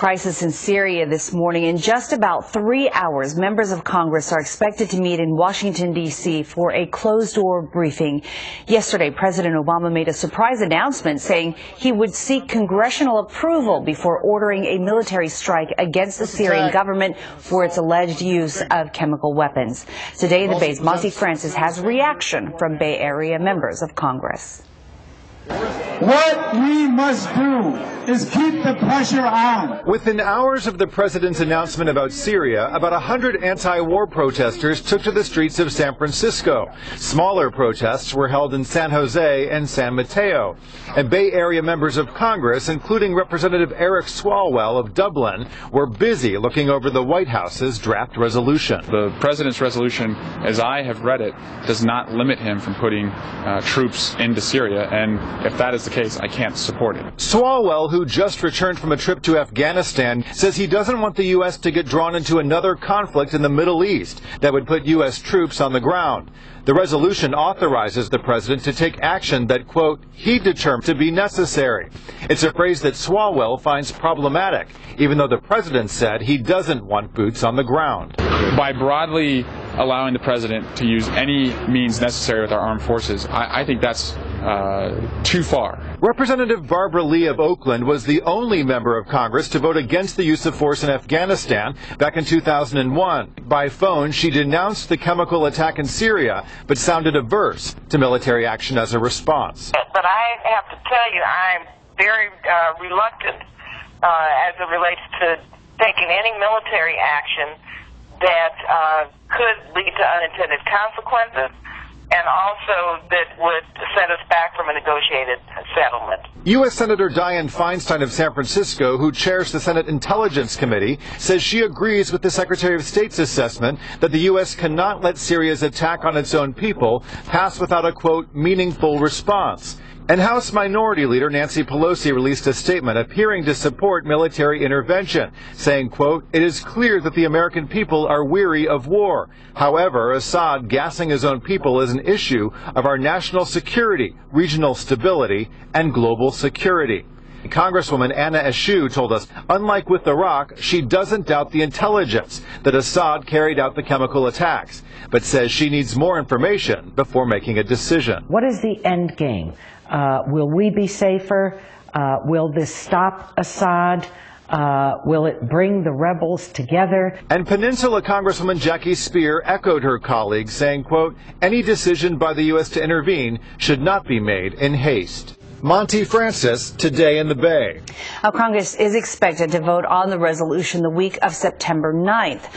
Crisis in Syria this morning. In just about 3 hours, members of Congress are expected to meet in Washington, D.C. for a closed-door briefing. Yesterday, President Obama made a surprise announcement saying he would seek congressional approval before ordering a military strike against the Syrian government for its alleged use of chemical weapons. Today, the Bay's Monty Francis has reaction from Bay Area members of Congress. What we must do is keep the pressure on. Within hours of the president's announcement about Syria, about 100 anti-war protesters took to the streets of San Francisco. Smaller protests were held in San Jose and San Mateo. And Bay Area members of Congress, including Representative Eric Swalwell of Dublin, were busy looking over the White House's draft resolution. The president's resolution, as I have read it, does not limit him from putting troops into Syria, and if that is the case, I can't support it. Swalwell, who just returned from a trip to Afghanistan, says he doesn't want the U.S. to get drawn into another conflict in the Middle East that would put U.S. troops on the ground. The resolution authorizes the president to take action that, quote, he determined to be necessary. It's a phrase that Swalwell finds problematic, even though the president said he doesn't want boots on the ground. By broadly allowing the president to use any means necessary with our armed forces, I think that's too far. Representative Barbara Lee of Oakland was the only member of Congress to vote against the use of force in Afghanistan back in 2001. By phone, she denounced the chemical attack in Syria, but sounded averse to military action as a response. But I have to tell you, I'm very reluctant as it relates to taking any military action that could lead to unintended consequences, and also that would set us back from a negotiated settlement. U.S. Senator Dianne Feinstein of San Francisco, who chairs the Senate Intelligence Committee, says she agrees with the Secretary of State's assessment that the U.S. cannot let Syria's attack on its own people pass without a, quote, meaningful response. And House Minority Leader Nancy Pelosi released a statement appearing to support military intervention, saying, quote, it is clear that the American people are weary of war. However, Assad gassing his own people is an issue of our national security, regional stability, and global security. Congresswoman Anna Eshoo told us, unlike with Iraq, she doesn't doubt the intelligence that Assad carried out the chemical attacks, but says she needs more information before making a decision. What is the end game? Will we be safer? Will this stop Assad? Will it bring the rebels together? And Peninsula Congresswoman Jackie Speer echoed her colleagues, saying, quote, any decision by the U.S. to intervene should not be made in haste. Monty Francis, Today in the Bay. Congress is expected to vote on the resolution the week of September 9th.